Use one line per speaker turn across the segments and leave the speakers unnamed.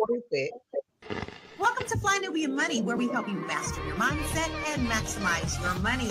Stupid.
Welcome to Fly Nubian Money, where we help you master your mindset and maximize your money.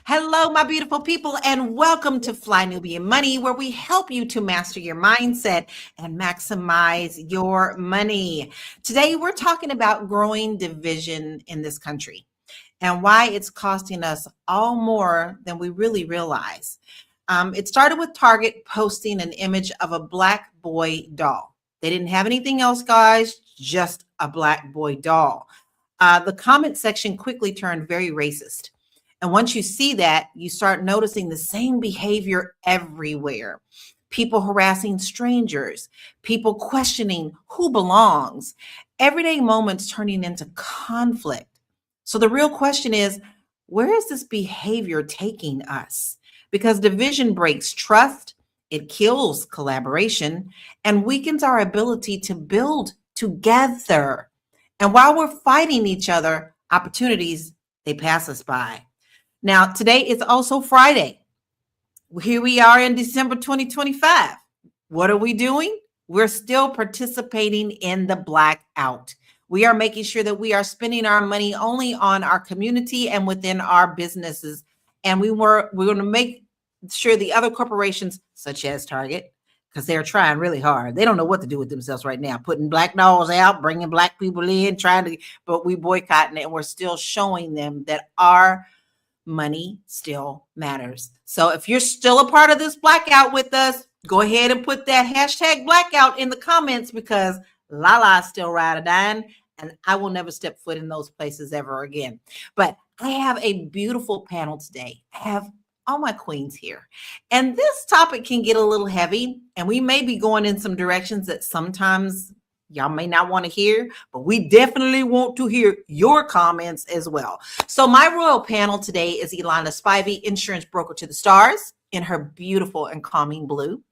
Hello, my beautiful people, and welcome to Fly Nubian Money, where we help you to master your mindset and maximize your money. Today, we're talking about growing division in this country and why it's costing us all more than we really realize. It started with Target posting an image of a black boy doll. They didn't have anything else, guys, just a black boy doll. The comment section quickly turned very racist. And once you see that, you start noticing the same behavior everywhere. People harassing strangers, people questioning who belongs, everyday moments turning into conflict. So the real question is, where is this behavior taking us? Because division breaks trust, it kills collaboration, and weakens our ability to build together. And while we're fighting each other, opportunities, they pass us by. Now, today is also Friday. Here we are in December 2025. What are we doing? We're still participating in the blackout. We are making sure that we are spending our money only on our community and within our businesses. And we're going to make sure the other corporations, such as Target, because they're trying really hard. They don't know what to do with themselves right now, putting black dolls out, bringing black people in, but we boycotting it. And we're still showing them that our money still matters. So if you're still a part of this blackout with us, go ahead and put that hashtag blackout in the comments, because Lala's still ride or dying, and I will never step foot in those places ever again. But I have a beautiful panel today. I have all my queens here. And this topic can get a little heavy, and we may be going in some directions that sometimes y'all may not want to hear, but we definitely want to hear your comments as well. So my royal panel today is Ilana Spivey, insurance broker to the stars, in her beautiful and calming blue.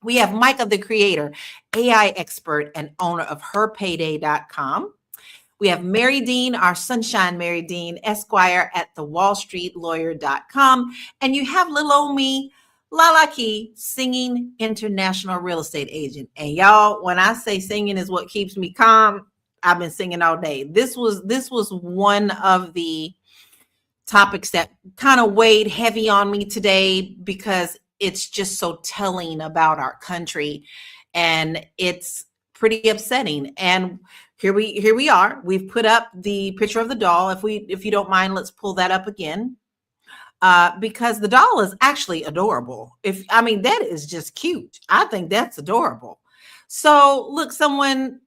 We have Micah, the creator, AI expert and owner of herpayday.com. We have Mary Dean, our sunshine Mary Dean, Esquire at thewallstreetlawyer.com. And you have little old me, Lala Key, singing international real estate agent. And y'all, when I say singing is what keeps me calm, I've been singing all day. This was one of the topics that kind of weighed heavy on me today, because it's just so telling about our country, and it's pretty upsetting. And here we are. We've put up the picture of the doll. If you don't mind, let's pull that up again. Because the doll is actually adorable. That is just cute. I think that's adorable. So look, someone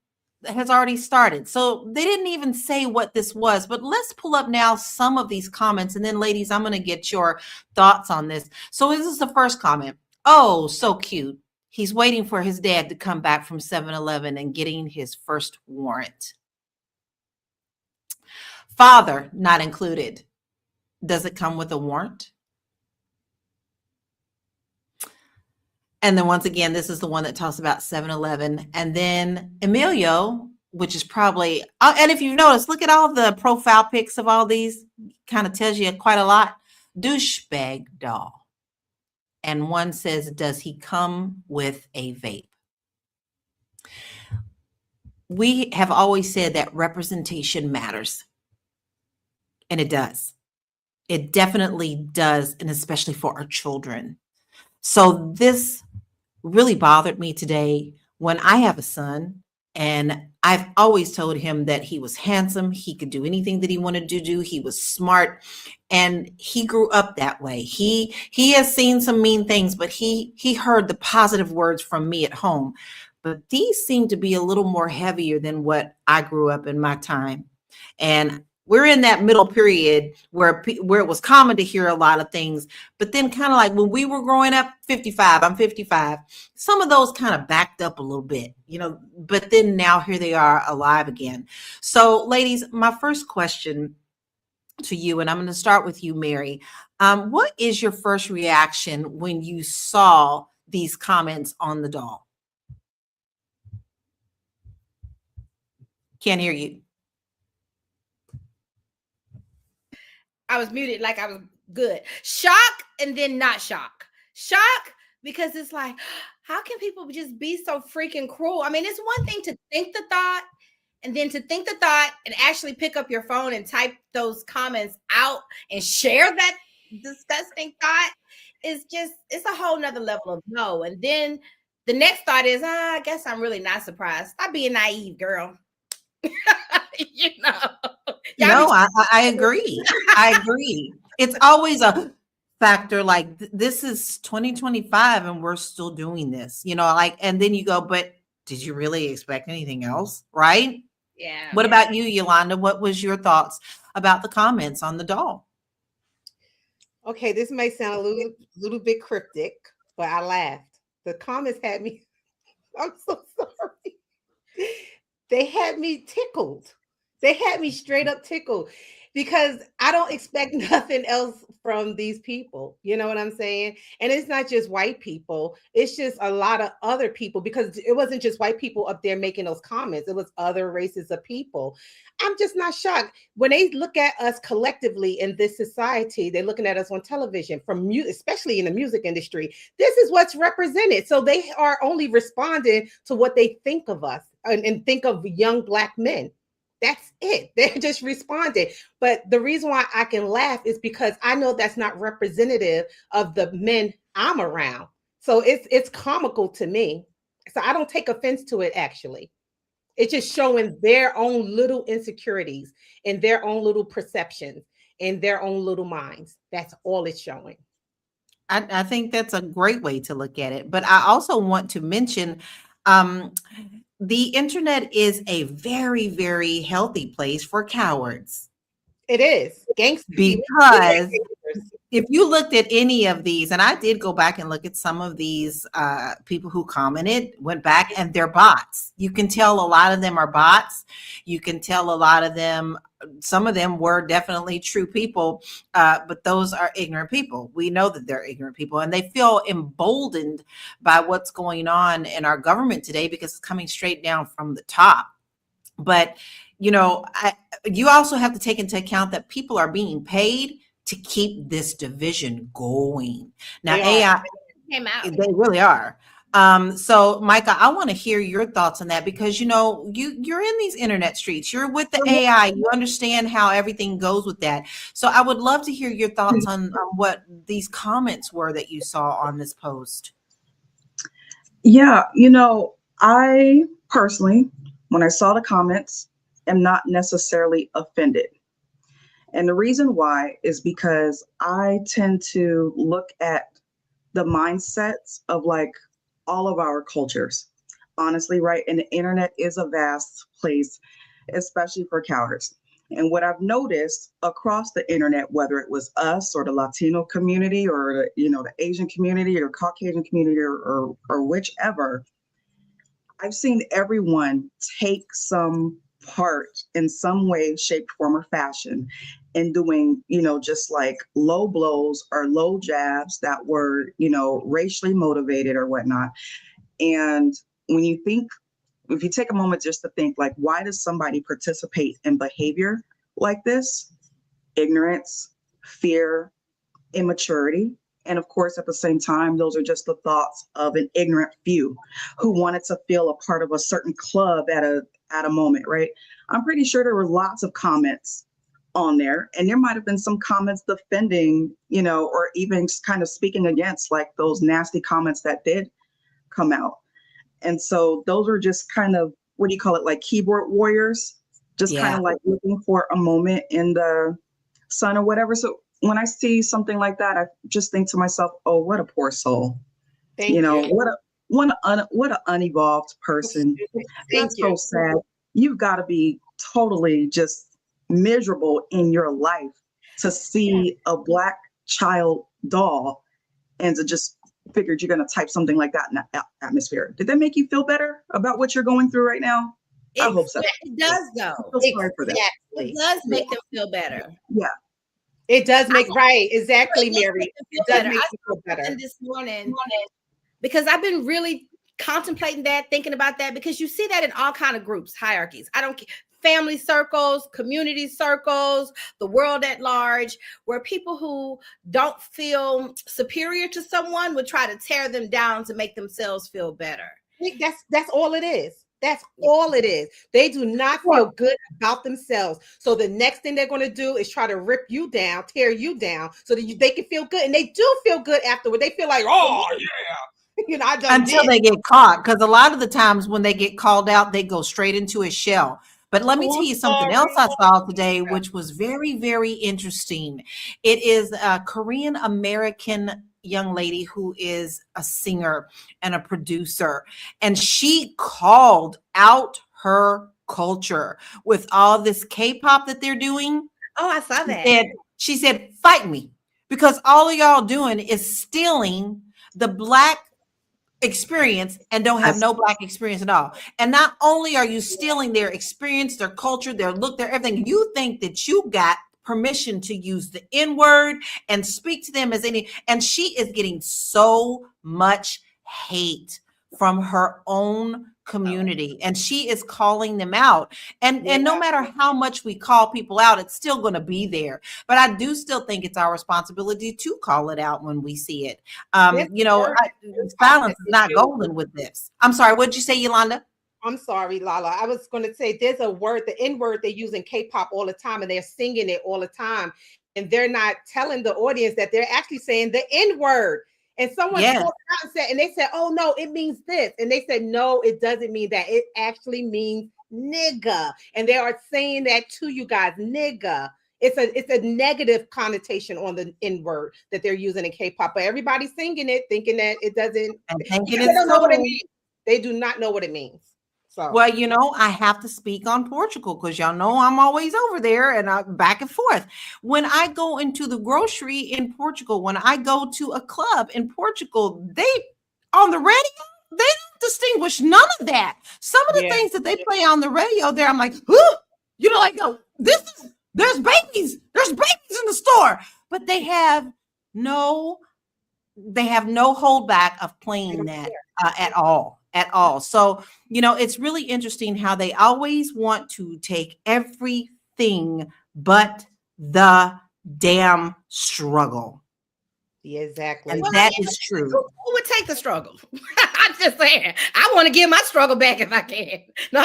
has already started. So they didn't even say what this was, but let's pull up now some of these comments. And then ladies, I'm going to get your thoughts on this. So this is the first comment. Oh, so cute. He's waiting for his dad to come back from 7-Eleven and getting his first warrant. Father, not included. Does it come with a warrant? And then once again, this is the one that talks about 7-Eleven. And then Emilio, which is probably, and if you notice, look at all the profile pics of all these, kind of tells you quite a lot. Douchebag doll. And one says, does he come with a vape? We have always said that representation matters. And it does. It definitely does, and especially for our children. So this really bothered me today when I have a son And I've always told him that he was handsome. He could do anything that he wanted to do. He was smart, and he grew up that way. He has seen some mean things, but he heard the positive words from me at home. But these seem to be a little more heavier than what I grew up in my time. And we're in that middle period where it was common to hear a lot of things, but then kind of like when we were growing up, 55, I'm 55, some of those kind of backed up a little bit, but then now here they are alive again. So ladies, my first question to you, and I'm going to start with you, Mary. What is your first reaction when you saw these comments on the doll? Can't hear you.
I was muted like I was good. Shock and then not shock. Shock because it's like, how can people just be so freaking cruel? I mean, it's one thing to think the thought and then to think the thought and actually pick up your phone and type those comments out and share that disgusting thought. It's a whole nother level of no. And then the next thought is, I guess I'm really not surprised. Stop being naive, girl.
No, I agree. I agree. It's always a factor like this is 2025 and we're still doing this, and then you go, but did you really expect anything else? Right?
Yeah.
What about you, Yolanda? What was your thoughts about the comments on the doll?
Okay, this may sound a little bit cryptic, but I laughed. The comments had me, I'm so sorry. They had me tickled. They had me straight up tickled because I don't expect nothing else from these people. You know what I'm saying? And it's not just white people. It's just a lot of other people, because it wasn't just white people up there making those comments. It was other races of people. I'm just not shocked. When they look at us collectively in this society, they're looking at us on television, especially in the music industry. This is what's represented. So they are only responding to what they think of us and think of young Black men. That's it. They're just responding. But the reason why I can laugh is because I know that's not representative of the men I'm around. So it's comical to me. So I don't take offense to it, actually. It's just showing their own little insecurities and their own little perceptions and their own little minds. That's all it's showing.
I think that's a great way to look at it. But I also want to mention the internet is a very, very healthy place for cowards.
It is. Gangsters.
Because if you looked at any of these, and I did go back and look at some of these people who commented, went back, and they're bots. You can tell a lot of them are bots. You can tell a lot of them, some of them were definitely true people, but those are ignorant people. We know that they're ignorant people, and they feel emboldened by what's going on in our government today because it's coming straight down from the top. But, you also have to take into account that people are being paid to keep this division going. Now, AI
came out.
They really are. So Micah, I want to hear your thoughts on that because you're in these internet streets. You're with the AI. You understand how everything goes with that. So I would love to hear your thoughts on what these comments were that you saw on this post.
Yeah, I personally, when I saw the comments, am not necessarily offended. And the reason why is because I tend to look at the mindsets of like all of our cultures, honestly, right? And the internet is a vast place, especially for cowards. And what I've noticed across the internet, whether it was us or the Latino community or the Asian community or Caucasian community or whichever, I've seen everyone take some part in some way, shape, form, or fashion in doing, just like low blows or low jabs that were, racially motivated or whatnot. And when you think, if you take a moment just to think, like, why does somebody participate in behavior like this? Ignorance, fear, immaturity. And of course, at the same time, those are just the thoughts of an ignorant few who wanted to feel a part of a certain club at a moment, right? I'm pretty sure there were lots of comments on there, and there might have been some comments defending, or even kind of speaking against like those nasty comments that did come out. And so those are just kind of what do you call it, like keyboard warriors, just kind
Yeah.
of like looking for a moment in the sun or whatever. So when I see something like that, I just think to myself, oh, what a poor soul. You
Thank
know,
you.
what an unevolved person.
Thank
That's
you.
so sad. You've got to be totally just miserable in your life to see a Black child doll and to just figured you're going to type something like that in the atmosphere. Did that make you feel better about what you're going through right now? I hope so.
It does,
I
though.
feel sorry for them.
It
Exactly.
does
Yeah.
make them feel better.
Yeah.
It does make right. Exactly,
It does
Mary.
make them
It
feel
does
better.
make
I
you feel
saw
better.
something this morning because I've been really contemplating that, thinking about that, because you see that in all kind of groups, hierarchies. I don't care. Family circles, community circles, the world at large, where people who don't feel superior to someone would try to tear them down to make themselves feel better.
That's all it is. That's all it is. They do not feel good about themselves. So the next thing they're going to do is try to rip you down, tear you down, so that they can feel good. And they do feel good afterward. They feel like, oh yeah, I done
Until
did.
they get caught, because a lot of the times when they get called out, they go straight into a shell. But let me tell you something else I saw today, which was very, very interesting. It is a Korean American young lady who is a singer and a producer, and she called out her culture with all this K-pop that they're doing.
Oh, I saw that.
She said, fight me, because all of y'all doing is stealing the Black experience and don't have no Black experience at all. And not only are you stealing their experience, their culture, their look, their everything, you think that you got permission to use the N-word and speak to them as any, and she is getting so much hate from her own community, and she is calling them out. And no matter how much we call people out, it's still going to be there. But I do still think it's our responsibility to call it out when we see it. Silence is not golden with this. I'm sorry, what did you say, Yolanda?
I'm sorry, Lala. I was going to say there's a word, the N-word they use in K-pop all the time, and they're singing it all the time. And they're not telling the audience that they're actually saying the N-word. And someone spoke out and said, and they said, oh no, it means this. And they said, no, it doesn't mean that. It actually means nigga. And they are saying that to you guys, nigga. It's a negative connotation on the N-word that they're using in K-pop, but everybody's singing it, thinking that it doesn't. They don't know what it means. They do not know what it means. So.
Well, I have to speak on Portugal because y'all know I'm always over there and back and forth. When I go into the grocery in Portugal, when I go to a club in Portugal, they on the radio, they don't distinguish none of that. Some of the things that they play on the radio there, I'm like, there's babies in the store, but they have no holdback of playing that at all. So, it's really interesting how they always want to take everything but the damn struggle.
Yeah, exactly.
And that is true.
Who would take the struggle? I'm just saying, I want to get my struggle back if I can. No.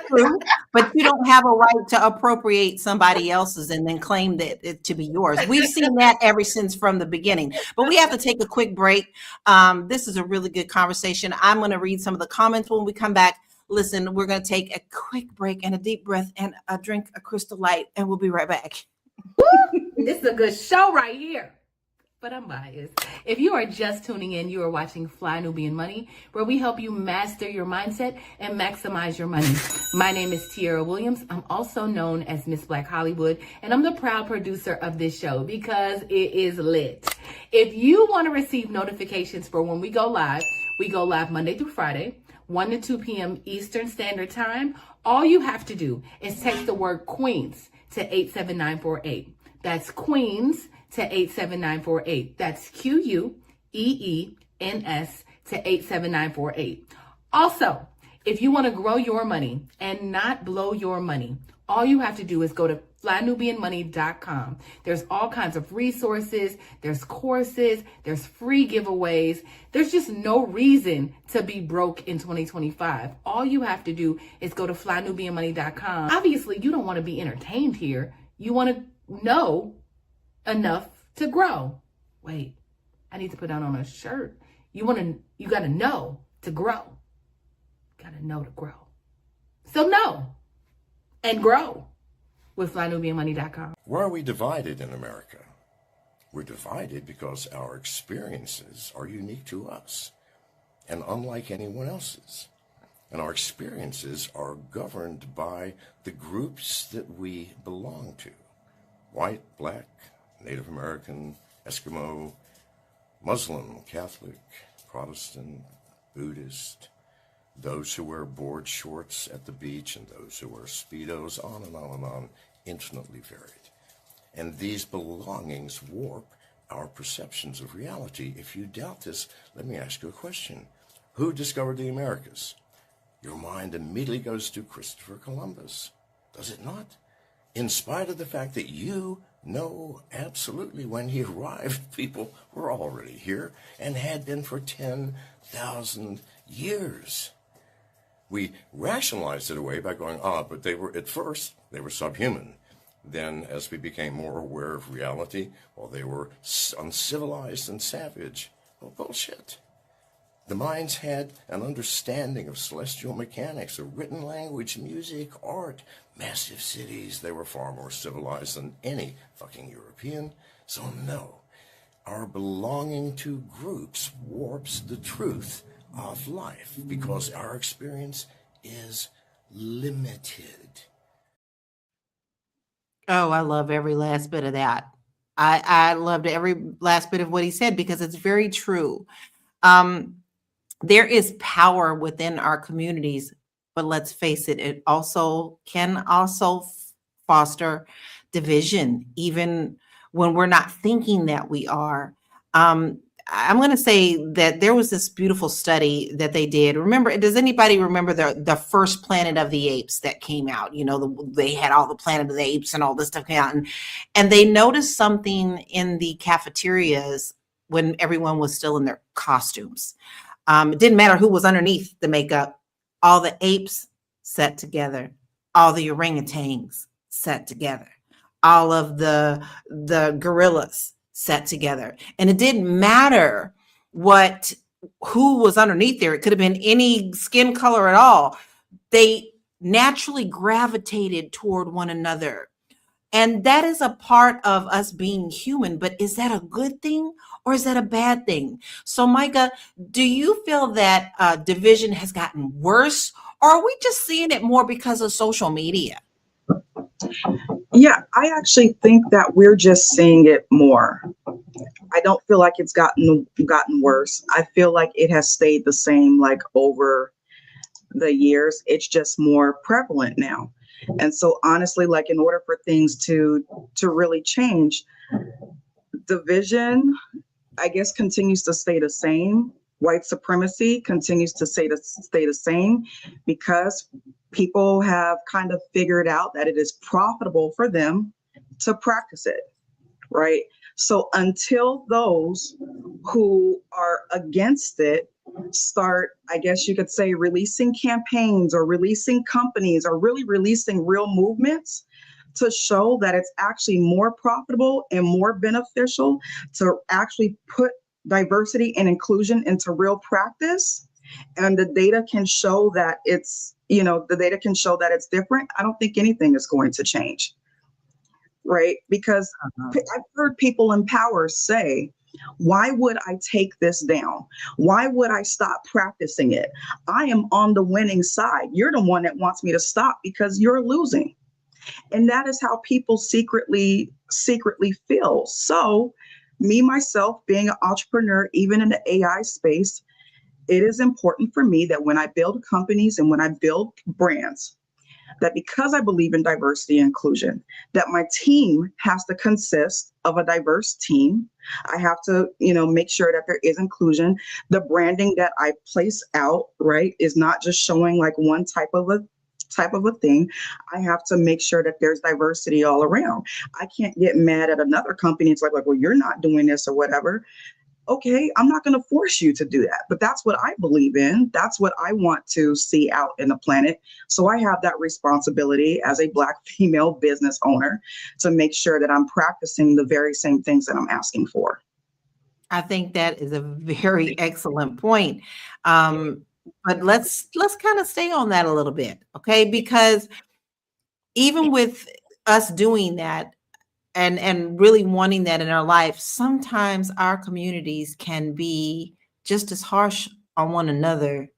True, but you don't have a right to appropriate somebody else's and then claim that it to be yours. We've seen that ever since from the beginning. But we have to take a quick break. This is a really good conversation. I'm going to read some of the comments when we come back. Listen, we're going to take a quick break and a deep breath and drink a Crystal Light, and we'll be right back.
This is a good show right here. But I'm biased. If you are just tuning in, you are watching Fly Nubian Money, where we help you master your mindset and maximize your money. My name is Tiara Williams. I'm also known as Miss Black Hollywood, and I'm the proud producer of this show because it is lit. If you want to receive notifications for when we go live Monday through Friday, 1 to 2 p.m. Eastern Standard Time. All you have to do is text the word Queens to 87948. That's Queens to 87948. That's QUEENS to 87948. Also, if you want to grow your money and not blow your money, all you have to do is go to flynubianmoney.com. There's all kinds of resources, there's courses, there's free giveaways. There's just no reason to be broke in 2025. All you have to do is go to flynubianmoney.com. Obviously, you don't want to be entertained here. You want to know enough to grow. Wait, I need to put that on a shirt. You got to know to grow. Got to know to grow. So know and grow with flynubianmoney.com.
Why are we divided in America? We're divided because our experiences are unique to us and unlike anyone else's. And our experiences are governed by the groups that we belong to. White, black, Native American, Eskimo, Muslim, Catholic, Protestant, Buddhist, those who wear board shorts at the beach and those who wear Speedos, on and on and on, infinitely varied. And these belongings warp our perceptions of reality. If you doubt this, let me ask you a question. Who discovered the Americas? Your mind immediately goes to Christopher Columbus, does it not? In spite of the fact that you know absolutely when he arrived, people were already here and had been for 10,000 years. We rationalized it away by going, but at first, they were subhuman. Then, as we became more aware of reality, well, they were uncivilized and savage. Well, bullshit. The minds had an understanding of celestial mechanics, of written language, music, art, massive cities. They were far more civilized than any fucking European. So no, our belonging to groups warps the truth of life because our experience is limited.
Oh, I love every last bit of that. I loved every last bit of what he said because it's very true. There is power within our communities, but let's face it, it can also foster division, even when we're not thinking that we are. I'm going to say that there was this beautiful study that they did. Does anybody remember the first Planet of the Apes that came out? You know, they had all the Planet of the Apes and all this stuff came out. And they noticed something in the cafeterias when everyone was still in their costumes. It didn't matter who was underneath the makeup. All the apes sat together. All the orangutans sat together. All of the gorillas sat together. And it didn't matter who was underneath there. It could have been any skin color at all. They naturally gravitated toward one another. And that is a part of us being human. But is that a good thing or is that a bad thing? So, Micah, do you feel that division has gotten worse, or are we just seeing it more because of social media?
Yeah, I actually think that we're just seeing it more. I don't feel like it's gotten worse. I feel like it has stayed the same, like over the years. It's just more prevalent now. And so honestly, like in order for things to really change, division, I guess, continues to stay the same. White supremacy continues to stay the same because people have kind of figured out that it is profitable for them to practice it, right? So until those who are against it start, I guess you could say, releasing campaigns or releasing companies or really releasing real movements to show that it's actually more profitable and more beneficial to actually put diversity and inclusion into real practice, and the data can show that it's different, I don't think anything is going to change, right? Because I've heard people in power say, why would I take this down? Why would I stop practicing it? I am on the winning side. You're the one that wants me to stop because you're losing. And that is how people secretly feel. So me, myself, being an entrepreneur, even in the AI space, it is important for me that when I build companies and when I build brands, that because I believe in diversity and inclusion, that my team has to consist of a diverse team. I have to, make sure that there is inclusion. The branding that I place out, right, is not just showing like one type of a thing. I have to make sure that there's diversity all around. I can't get mad at another company. It's like, well, you're not doing this or whatever. Okay, I'm not going to force you to do that, but that's what I believe in. That's what I want to see out in the planet. So I have that responsibility as a Black female business owner to make sure that I'm practicing the very same things that I'm asking for.
I think that is a very excellent point. But let's kind of stay on that a little bit, okay? Because even with us doing that and really wanting that in our life, sometimes our communities can be just as harsh on one another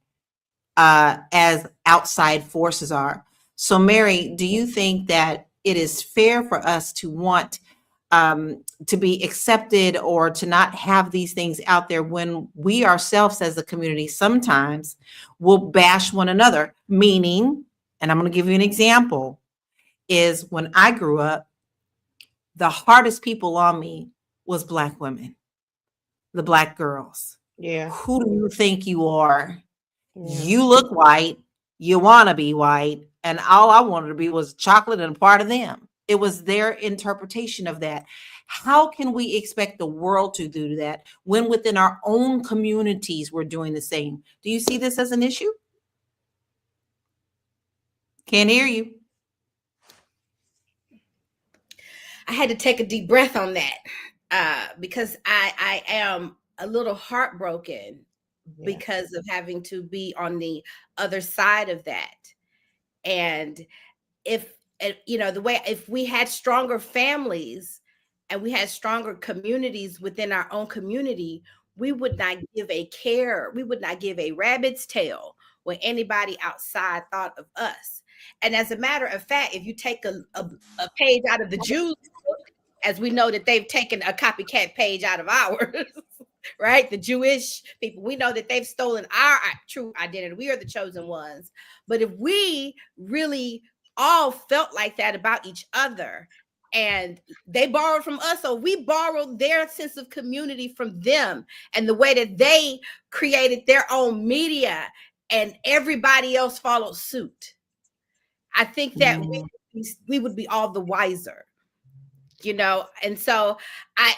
as outside forces are. So, Mary, do you think that it is fair for us to want to be accepted or to not have these things out there when we ourselves as a community sometimes will bash one another? Meaning, and I'm going to give you an example, is when I grew up, the hardest people on me was Black women, the Black girls.
Yeah.
Who do you think you are?
Yeah.
You look white, you want to be white, and all I wanted to be was chocolate and a part of them. It was their interpretation of that. How can we expect the world to do that when within our own communities we're doing the same? Do you see this as an issue? Can't hear you.
I had to take a deep breath on that because I am a little heartbroken because of having to be on the other side of that. And if the way, if we had stronger families and we had stronger communities within our own community, we would not give a care, we would not give a rabbit's tail what anybody outside thought of us. And as a matter of fact, if you take a page out of the Jews book, as we know that they've taken a copycat page out of ours, right? The Jewish people, we know that they've stolen our true identity. We are the chosen ones. But if we really all felt like that about each other, and they borrowed from us, so we borrowed their sense of community from them, and the way that they created their own media, and everybody else followed suit, I think that we would be all the wiser. And so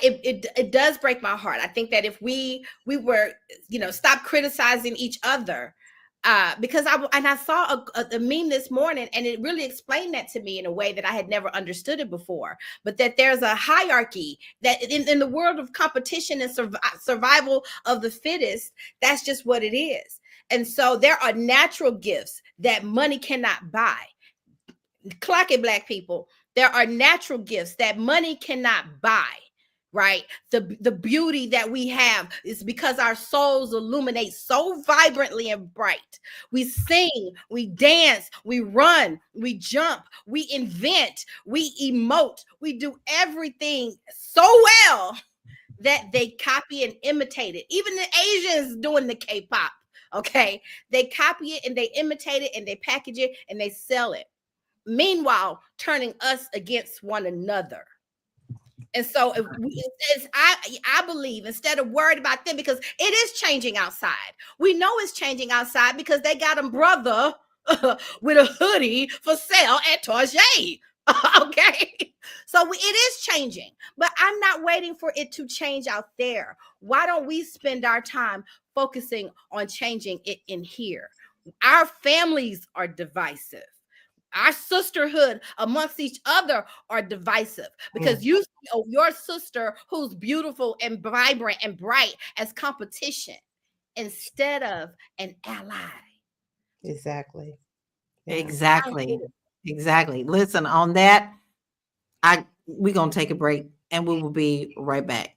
it does break my heart. I think that if we were, stop criticizing each other, because I saw a meme this morning, and it really explained that to me in a way that I had never understood it before. But that there's a hierarchy that in the world of competition and survival of the fittest, that's just what it is. And so there are natural gifts that money cannot buy. Clock it, Black people. There are natural gifts that money cannot buy, right? The beauty that we have is because our souls illuminate so vibrantly and bright. We sing, we dance, we run, we jump, we invent, we emote, we do everything so well that they copy and imitate it. Even the Asians doing the K-pop, okay? They copy it and they imitate it and they package it and they sell it. Meanwhile, turning us against one another. And so I believe, instead of worried about them, because it is changing outside. We know it's changing outside because they got a brother with a hoodie for sale at Target. Okay. So it is changing, but I'm not waiting for it to change out there. Why don't we spend our time focusing on changing it in here? Our families are divisive. Our sisterhood amongst each other are divisive because you see your sister who's beautiful and vibrant and bright as competition instead of an ally.
Exactly.
Yeah. Exactly. Listen, on that, we're going to take a break and we will be right back.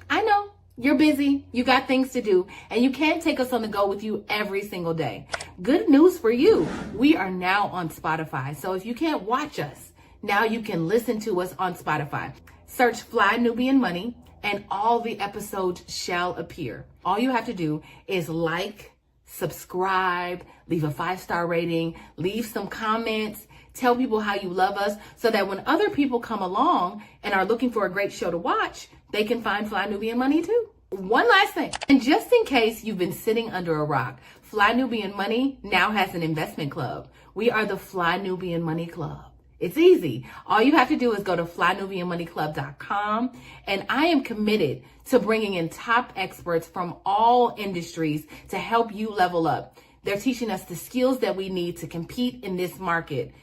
I know you're busy, you got things to do, and you can't take us on the go with you every single day. Good news for you. We are now on Spotify. So if you can't watch us, now you can listen to us on Spotify. Search Fly Nubian Money and all the episodes shall appear. All you have to do is like, subscribe, leave a 5-star rating, leave some comments, tell people how you love us so that when other people come along and are looking for a great show to watch, they can find Fly Nubian Money too. One last thing, and just in case you've been sitting under a rock, Fly Nubian Money now has an investment club. We are the Fly Nubian Money Club. It's easy. All you have to do is go to flynubianmoneyclub.com, and I am committed to bringing in top experts from all industries to help you level up. They're teaching us the skills that we need to compete in this market.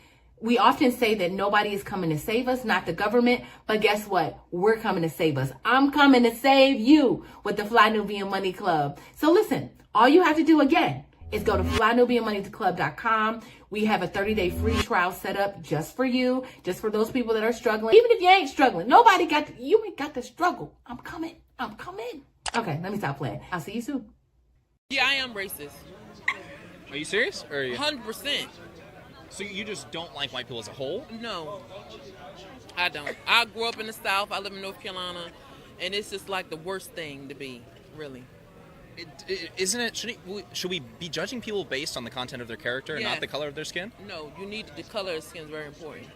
We often say that nobody is coming to save us, not the government, but guess what? We're coming to save us. I'm coming to save you with the Fly Nubian Money Club. So listen, all you have to do again is go to flynubianmoneyclub.com. We have a 30-day free trial set up just for you, just for those people that are struggling. Even if you ain't struggling, you ain't got to struggle. I'm coming. Okay, let me stop playing. I'll see you soon.
Yeah, I am racist.
Are you serious? Or are you?
100%.
So you just don't like white people as a whole?
No, I don't. I grew up in the South. I live in North Carolina, and it's just like the worst thing to be, really.
Isn't it? Should we be judging people based on the content of their character and not the color of their skin?
No, the color of skin is very important.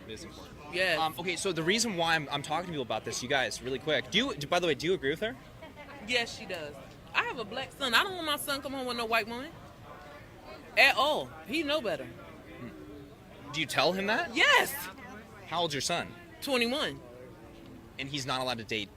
It is important.
Yeah.
Okay, so the reason why I'm talking to people about this, you guys, really quick. By the way, do you agree with her?
Yes, she does. I have a black son. I don't want my son come home with no white woman. At all. He know better.
Do you tell him that?
Yes.
How old's your son?
21.
And he's not allowed to date?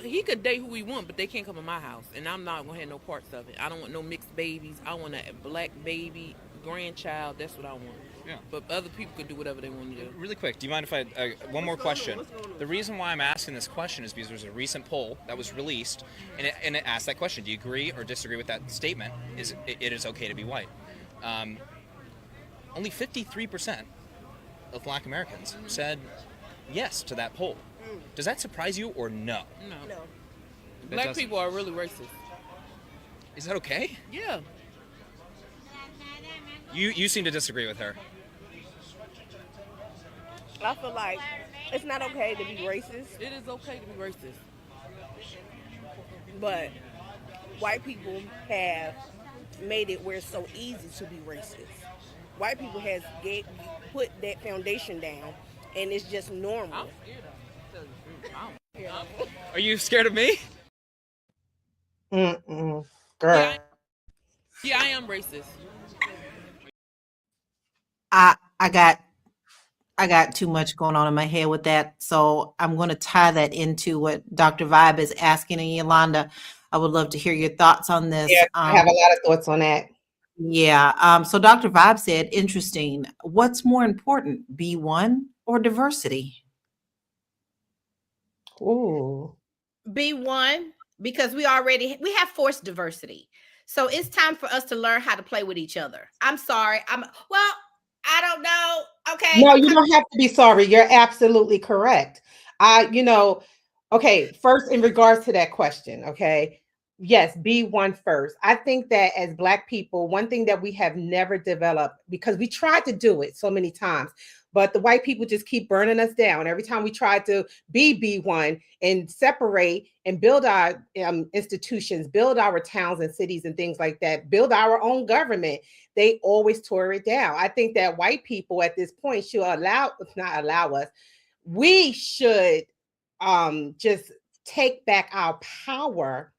He could date who he want, but they can't come in my house, and I'm not gonna have no parts of it. I don't want no mixed babies. I want a black baby, grandchild. That's what I want.
Yeah.
But other people could do whatever they want to do.
Really quick, do you mind if I one more question? The reason why I'm asking this question is because there's a recent poll that was released, and it asked that question: do you agree or disagree with that statement? It is okay to be white? Only 53% of Black Americans said yes to that poll. Does that surprise you or no?
No. Black people are really racist.
Is that okay?
Yeah.
You seem to disagree with her.
I feel like it's not okay to be racist,
It is okay to be racist.
but white people have made it where it's so easy to be racist. White people has put that foundation down, and it's just normal.
I'm scared of it. I don't care.
Are you scared of me?
Girl.
Yeah, I am racist.
I got too much going on in my head with that, so I'm going to tie that into what Dr. Vibe is asking. And Yolanda, I would love to hear your thoughts on this.
Yeah, I have a lot of thoughts on that.
Yeah. So Dr. Vibe said, interesting. What's more important, B1 or diversity?
Ooh.
B1, because we have forced diversity. So it's time for us to learn how to play with each other. I'm sorry. I don't know. Okay.
No, you don't have to be sorry. You're absolutely correct. Okay, first in regards to that question, okay. Yes, B1 first. I think that as Black people, one thing that we have never developed, because we tried to do it so many times, but the white people just keep burning us down. Every time we try to be B1 and separate and build our institutions, build our towns and cities and things like that, build our own government, they always tore it down. I think that white people at this point should we should just take back our power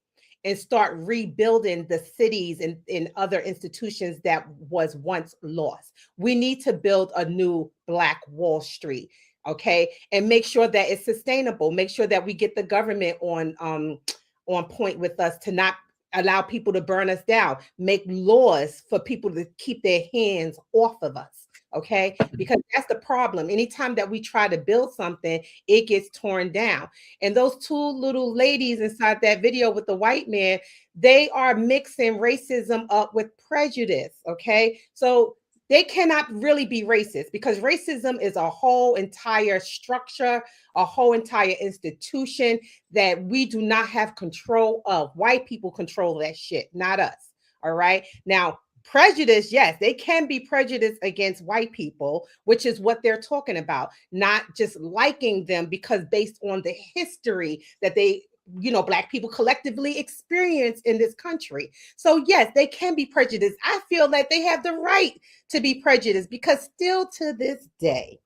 and start rebuilding the cities and other institutions that was once lost. We need to build a new Black Wall Street, okay? And make sure that it's sustainable. Make sure that we get the government on point with us to not allow people to burn us down. Make laws for people to keep their hands off of us. Okay, because that's the problem. Anytime that we try to build something, it gets torn down. And those two little ladies inside that video with the white man, they are mixing racism up with prejudice. Okay, so they cannot really be racist, because racism is a whole entire structure, a whole entire institution that we do not have control of. White people control that shit, not us. All right, now prejudice, yes, they can be prejudiced against white people, which is what they're talking about, not just liking them because based on the history that they, Black people collectively experience in this country. So yes, they can be prejudiced. I feel that they have the right to be prejudiced, because still to this day,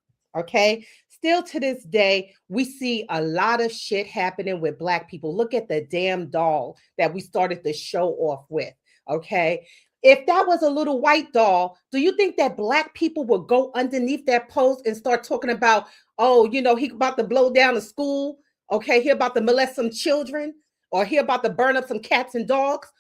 we see a lot of shit happening with Black people. Look at the damn doll that we started the show off with, okay? If that was a little white doll, do you think that Black people would go underneath that post and start talking about, he about to blow down a school, okay, he about to molest some children, or he about to burn up some cats and dogs?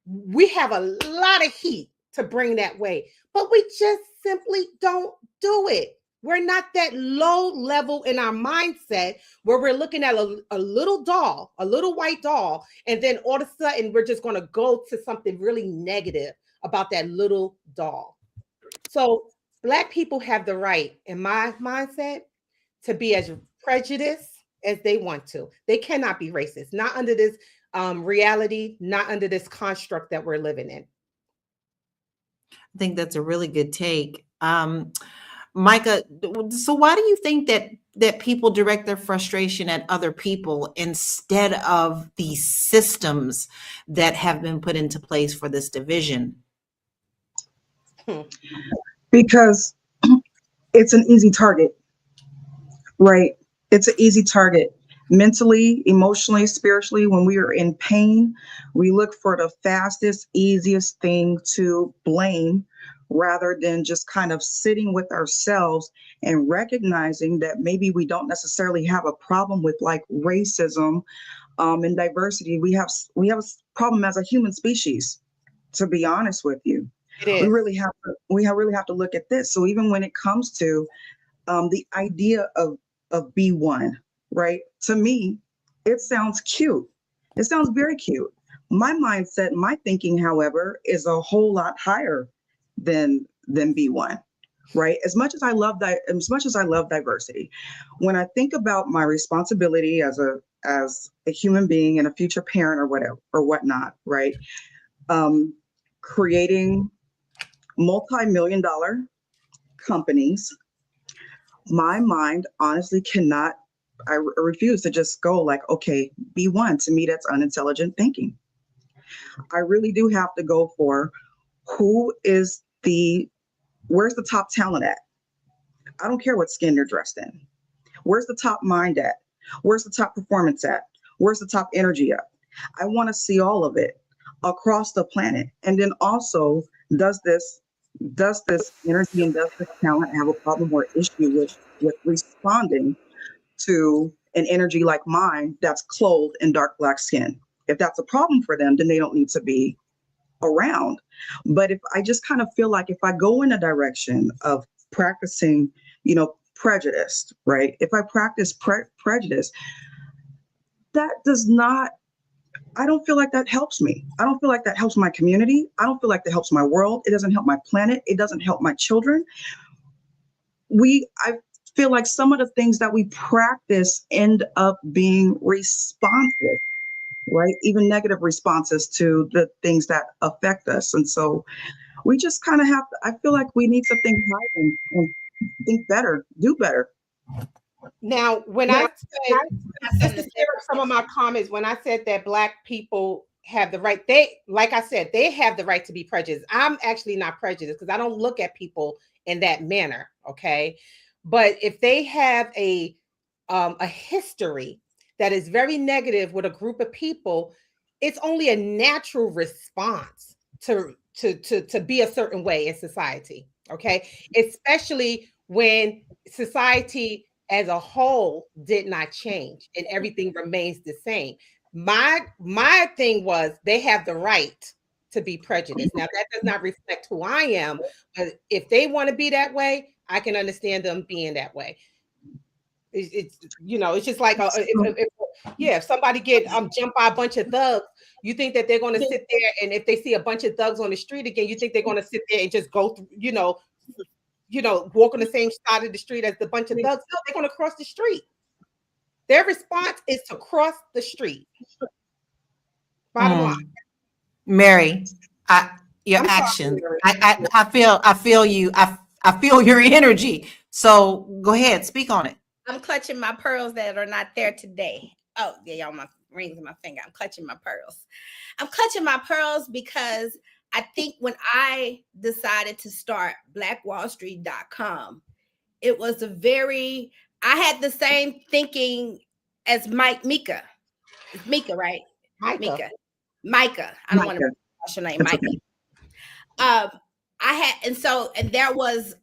We have a lot of heat to bring that way, but we just simply don't do it. We're not that low level in our mindset where we're looking at a little doll, a little white doll, and then all of a sudden we're just going to go to something really negative about that little doll. So Black people have the right, in my mindset, to be as prejudiced as they want to. They cannot be racist, not under this reality, not under this construct that we're living in.
I think that's a really good take. Micah, so why do you think that people direct their frustration at other people instead of the systems that have been put into place for this division?
Because it's an easy target, right? It's an easy target. Mentally, emotionally, spiritually, when we are in pain, we look for the fastest, easiest thing to blame rather than just kind of sitting with ourselves and recognizing that maybe we don't necessarily have a problem with like racism and diversity. We have a problem as a human species, to be honest with you.
It is.
We really have to look at this. So even when it comes to the idea of B1, right? To me, it sounds cute. It sounds very cute. My mindset, my thinking, however, is a whole lot higher than B1, right? As much as I love diversity, when I think about my responsibility as a human being and a future parent or whatever or whatnot, right? Creating multi-million-dollar companies, my mind honestly cannot, I refuse to just go like, okay, B1, to me, that's unintelligent thinking. I really do have to go for where's the top talent at? I don't care what skin they're dressed in. Where's the top mind at? Where's the top performance at? Where's the top energy at? I want to see all of it across the planet. And then also, does this energy and does this talent have a problem or issue with responding to an energy like mine that's clothed in dark Black skin? If that's a problem for them, then they don't need to be around. But if I just kind of feel like if I go in a direction of practicing, prejudice, right? If I practice prejudice, that does not, I don't feel like that helps me. I don't feel like that helps my community. I don't feel like that helps my world. It doesn't help my planet. It doesn't help my children. I feel like some of the things that we practice end up being responsive, right? Even negative responses to the things that affect us. And so we just kind of I feel like we need to think higher and think better, do better.
Now, when I said, just to clear up some of my comments, when I said that Black people have the right, like I said, they have the right to be prejudiced. I'm actually not prejudiced because I don't look at people in that manner, okay? But if they have a history that is very negative with a group of people, it's only a natural response to be a certain way in society, okay? Especially when society as a whole did not change and everything remains the same. My thing was they have the right to be prejudiced. Now that does not reflect who I am, but if they want to be that way, I can understand them being that way. It's it's just like if somebody get jumped by a bunch of thugs, you think that they're going to sit there, and if they see a bunch of thugs on the street again, you think they're going to sit there and just go through, walk on the same side of the street as the bunch of thugs? No, they're going to cross the street. Their response is to cross the street. Bottom line.
Mary, your actions. I feel you. I feel your energy. So go ahead, speak on it.
I'm clutching my pearls that are not there today. Oh, yeah, y'all, my rings in my finger. I'm clutching my pearls. I'm clutching my pearls because I think when I decided to start blackwallstreet.com, it was I had the same thinking as Mika. It's Mika, right? Mika. I don't want to pronounce your name, Micah. And there was,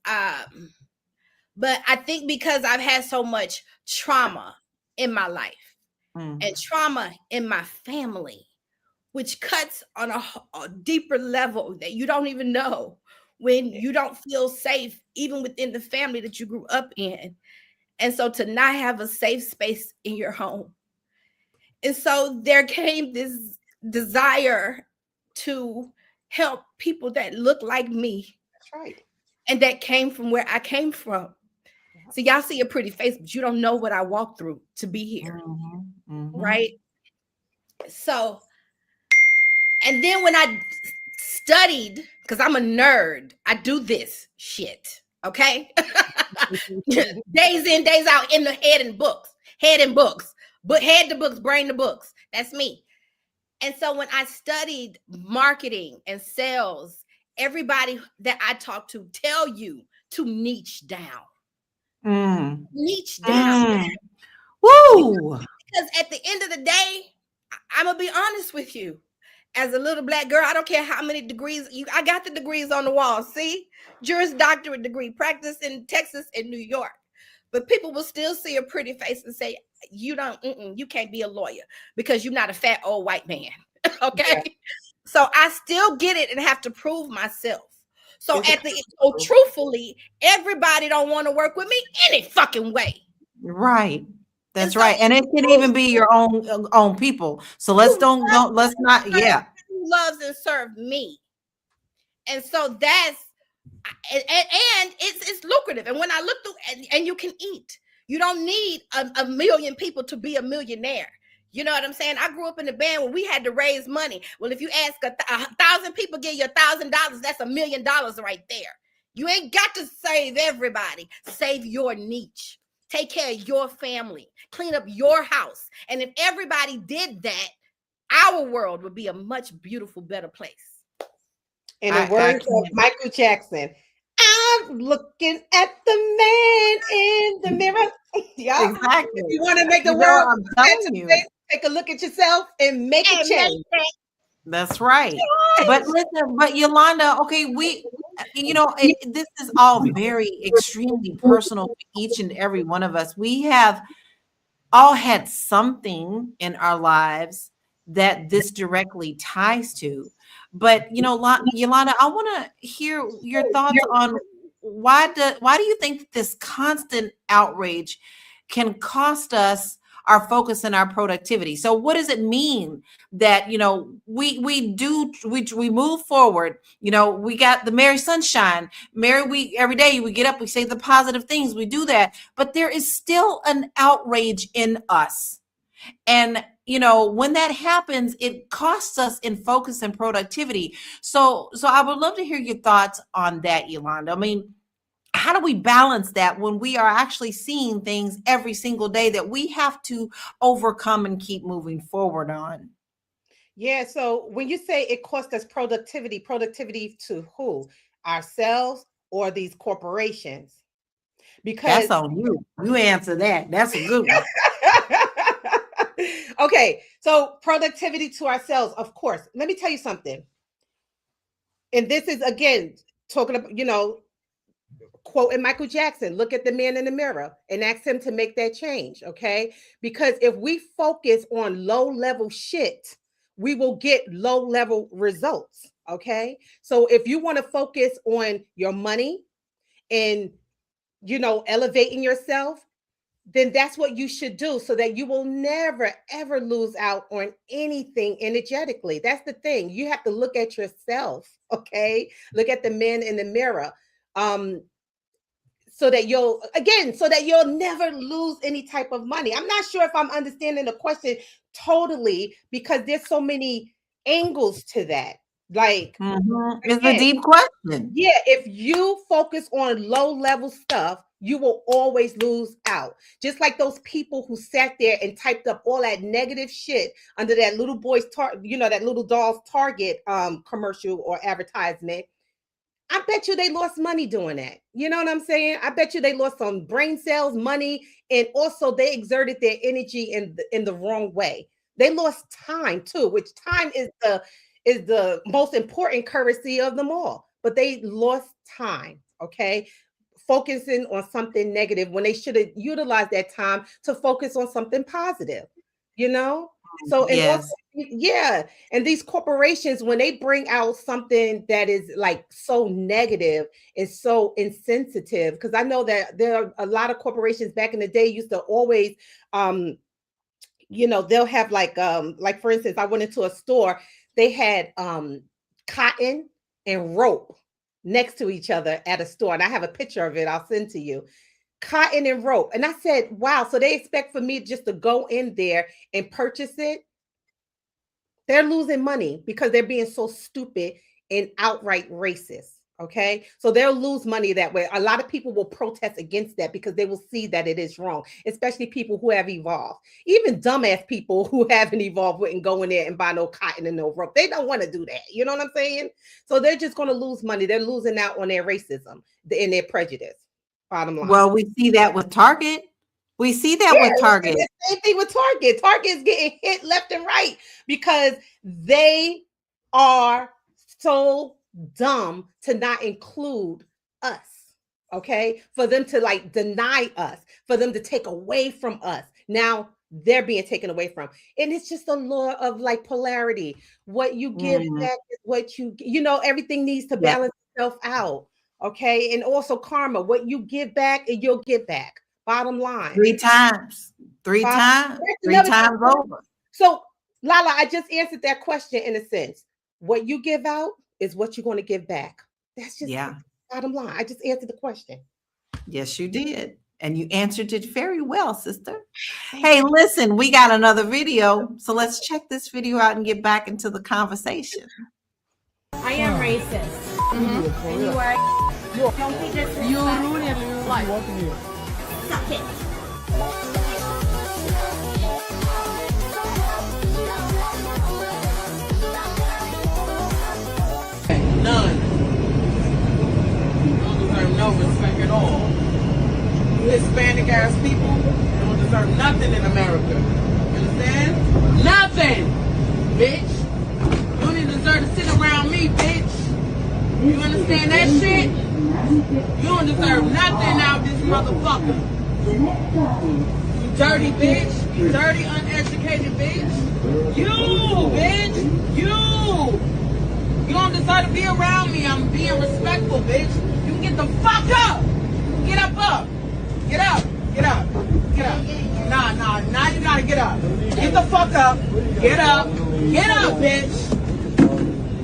but I think because I've had so much trauma in my life and trauma in my family, which cuts on a deeper level that you don't even know, when you don't feel safe, even within the family that you grew up in. And so to not have a safe space in your home. And so there came this desire to help people that look like me.
That's right.
And that came from where I came from. So y'all see a pretty face, but you don't know what I walked through to be here. Right? So, and then when I studied, because I'm a nerd, I do this shit. Okay. Days in, days out, in the head and books, but head to books, brain to books. That's me. And so when I studied marketing and sales, everybody that I talk to tell you to niche down. Niche down.
Woo!
Because at the end of the day, I'm going to be honest with you. As a little black girl, I don't care how many degrees I got the degrees on the wall. See, Juris Doctorate degree, practice in Texas and New York. But people will still see a pretty face and say, you can't be a lawyer because you're not a fat old white man. Okay. Yeah. So I still get it and have to prove myself. So truthfully, everybody don't want to work with me any fucking way.
Right. That's right. And it can even be your own people. So let's not. Yeah.
Who loves and serve me. And so that's, and it's lucrative. And when I look through, and you can eat, you don't need a million people to be a millionaire. You know what I'm saying? I grew up in a band where we had to raise money. Well, if you ask 1,000 people give you $1,000, that's $1 million right there. You ain't got to save everybody. Save your niche. Take care of your family. Clean up your house. And if everybody did that, our world would be a much beautiful, better place.
In the words of Michael Jackson, I'm looking at the man in the mirror. Yeah,
exactly.
If you want to make the world take a look at yourself and make a change.
That's right. But listen, but Yolanda, okay, this is all very extremely personal to each and every one of us. We have all had something in our lives that this directly ties to. But Yolanda, I want to hear your thoughts on why do you think that this constant outrage can cost us our focus and our productivity? So what does it mean that we move forward? We got the Mary Sunshine, we every day we get up, we say the positive things, we do that, but there is still an outrage in us. And when that happens, it costs us in focus and productivity. So I would love to hear your thoughts on that, Yolanda. I mean, how do we balance that when we are actually seeing things every single day that we have to overcome and keep moving forward on?
Yeah. So when you say it costs us productivity to who? Ourselves or these corporations? Because
that's on you. You answer that. That's a good one.
Okay. So productivity to ourselves, of course. Let me tell you something. And this is, again, talking about, quoting Michael Jackson, look at the man in the mirror and ask him to make that change. Okay. Because if we focus on low level shit, we will get low level results. Okay. So if you want to focus on your money and, elevating yourself, then that's what you should do so that you will never, ever lose out on anything energetically. That's the thing. You have to look at yourself. Okay. Look at the man in the mirror. So that you'll never lose any type of money. I'm not sure if I'm understanding the question totally, because there's so many angles to that. Like,
it's a deep question.
Yeah, if you focus on low level stuff, you will always lose out. Just like those people who sat there and typed up all that negative shit under that little boy's that little doll's Target commercial or advertisement. I bet you they lost money doing that. You know what I'm saying? I bet you they lost some brain cells, money, and also they exerted their energy in the wrong way. They lost time too, which time is the most important currency of them all. But they lost time, okay? Focusing on something negative when they should have utilized that time to focus on something positive, So, and also,
Yes.
yeah, and these corporations, when they bring out something that is like so negative, it's so insensitive. Because I know that there are a lot of corporations back in the day used to always, um, they'll have like for instance, I went into a store, they had cotton and rope next to each other at a store, and I have a picture of it. I'll send to you. Cotton and rope, and I said, "Wow!" So they expect for me just to go in there and purchase it. They're losing money because they're being so stupid and outright racist. Okay. So they'll lose money that way. A lot of people will protest against that because they will see that it is wrong, especially people who have evolved. Even dumbass people who haven't evolved wouldn't go in there and buy no cotton and no rope. They don't want to do that. You know what I'm saying? So they're just going to lose money. They're losing out on their racism and their prejudice. Bottom line.
Well, we see that with Target. We see that with Target.
Same thing with Target. Target is getting hit left and right because they are so dumb to not include us. Okay, for them to like deny us, for them to take away from us. Now they're being taken away from, and it's just a law of like polarity. What you give back is what everything needs to balance itself out. Okay, and also karma. What you give back, and you'll get back. Bottom line.
Three times over.
So, Lala, I just answered that question in a sense. What you give out is what you're going to give back. That's just bottom line. I just answered the question.
Yes, you did. And you answered it very well, sister. Hey, listen, we got another video. So let's check this video out and get back into the conversation.
I am racist. Mm-hmm. And you are. Don't be disrespectful. You ruined your life. Suck it.
None. Don't deserve no respect at all. You Hispanic ass people don't deserve nothing in America. You understand? Nothing, bitch. You don't even deserve to sit around me, bitch. You understand that shit? You don't deserve nothing out this motherfucker. You dirty bitch. You dirty, uneducated bitch. You, bitch. You don't deserve to be around me. I'm being respectful, bitch. You can get the fuck up. Get up. Get up. Get up. Get up. Nah. Now you gotta get up. Get the fuck up. Get up. Get up, bitch.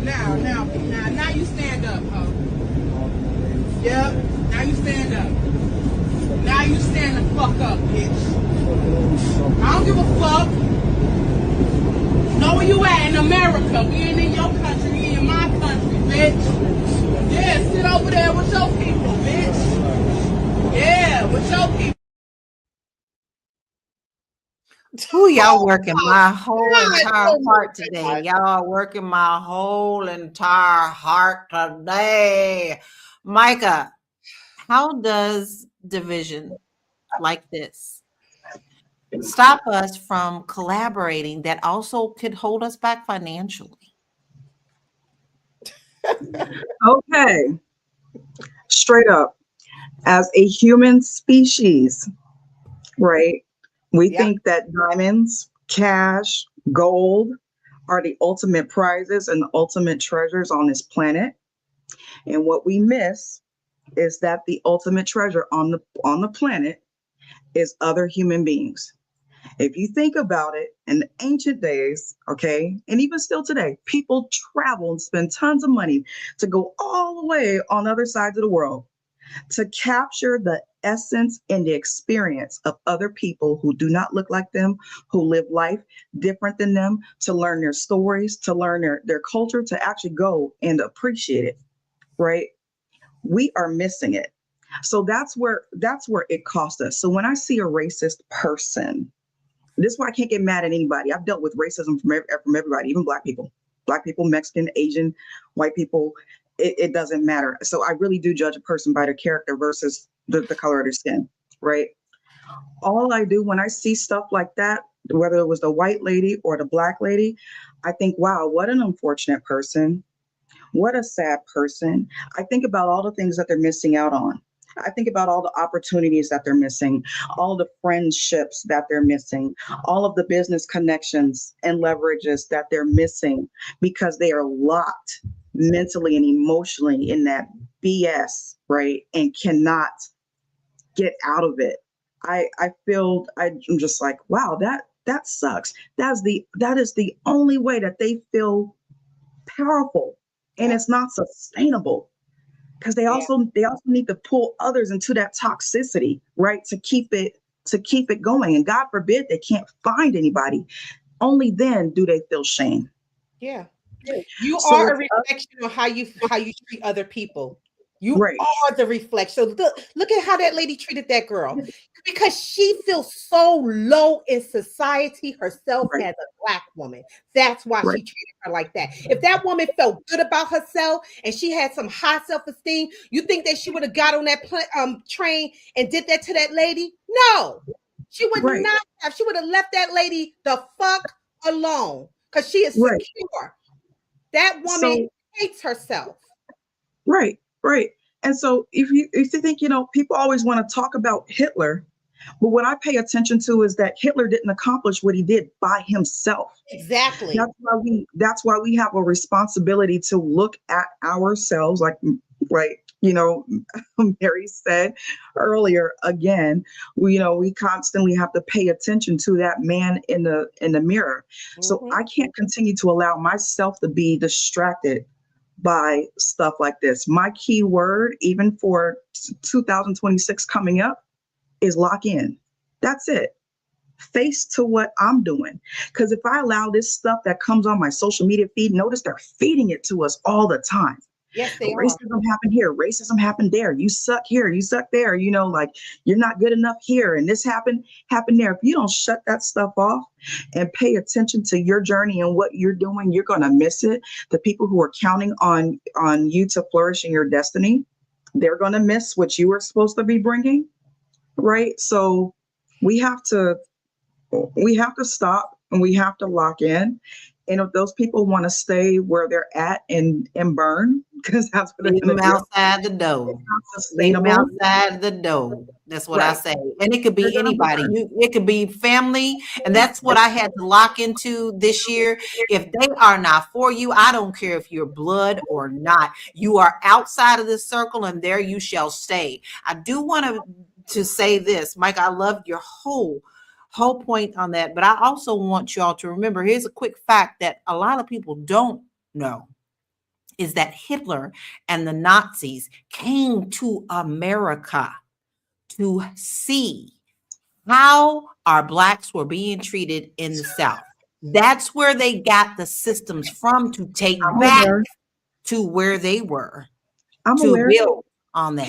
Now you stand up, ho. Yep. Now you stand up. Now you stand the fuck up, bitch. I don't give a fuck. Know where you at in America. We ain't in your country, we in my country, bitch. Yeah, sit over there with your people, bitch. Yeah, with your people.
Ooh, y'all working my whole entire heart today. Y'all working my whole entire heart today. Micah, how does division like this stop us from collaborating that also could hold us back financially?
Okay. Straight up. As a human species, right? We think that diamonds, cash, gold are the ultimate prizes and the ultimate treasures on this planet. And what we miss is that the ultimate treasure on the planet is other human beings. If you think about it, in the ancient days, okay, and even still today, people travel and spend tons of money to go all the way on other sides of the world to capture the essence and the experience of other people who do not look like them, who live life different than them, to learn their stories, to learn their culture, to actually go and appreciate it, right? We are missing it. So that's where it cost us. So when I see a racist person, this is why I can't get mad at anybody. I've dealt with racism from everybody, even Black people, Mexican, Asian, white people. It doesn't matter. So I really do judge a person by their character versus the color of their skin, right? All I do when I see stuff like that, whether it was the white lady or the Black lady, I think, wow, what an unfortunate person. What a sad person. I think about all the things that they're missing out on. I think about all the opportunities that they're missing, all the friendships that they're missing, all of the business connections and leverages that they're missing because they are locked mentally and emotionally in that BS, right? And cannot get out of it. I'm just like, wow, that sucks. That is the only way that they feel powerful, and it's not sustainable because they also need to pull others into that toxicity, right? To keep it going. And God forbid they can't find anybody. Only then do they feel shame.
Yeah. You
So
are a
it's
reflection of how you treat other people. You
right,
are the reflection. So look at how that lady treated that girl. Because she feels so low in society herself
right,
as a Black woman. That's why
right,
she treated her like that. If that woman felt good about herself and she had some high self-esteem, you think that she would have got on that train and did that to that lady? No, she would
right,
not have. She would have left that lady the fuck alone because she is
right.
secure. That woman
So
hates herself.
right, right. And so if you think, people always want to talk about Hitler, but what I pay attention to is that Hitler didn't accomplish what he did by himself.
Exactly.
That's why we have a responsibility to look at ourselves, like Mary said earlier. Again, we constantly have to pay attention to that man in the mirror. So
Mhm.
I can't continue to allow myself to be distracted by stuff like this. My key word, even for 2026 coming up, is lock in. That's it. Face to what I'm doing. Because if I allow this stuff that comes on my social media feed, notice they're feeding it to us all the time.
Yes, they are.
Racism happened here, racism happened there. You suck here, you suck there. Like you're not good enough here, and this happened there. If you don't shut that stuff off and pay attention to your journey and what you're doing, you're gonna miss it. The people who are counting on you to flourish in your destiny, they're gonna miss what you were supposed to be bringing, right? So we have to stop and we have to lock in. And if those people want to stay where they're at and burn, because that's what they're
Leave
going
them
to do,
outside the door.
it's not
Leave them
sustainable.
outside the door. That's what I
Right.
say. And it could
They're
be
going to
anybody.
burn.
It could be family. And that's what I had to lock into this year. If they are not for you, I don't care if you're blood or not. You are outside of this circle and there you shall stay. I do want to say this, Mike, I love your whole point on that. But I also want y'all to remember, here's a quick fact that a lot of people don't know, is that Hitler and the Nazis came to America to see how our Blacks were being treated in the South. That's where they got the systems from to take
I'm
back
aware.
to where they were,
I'm
to
aware.
build on that.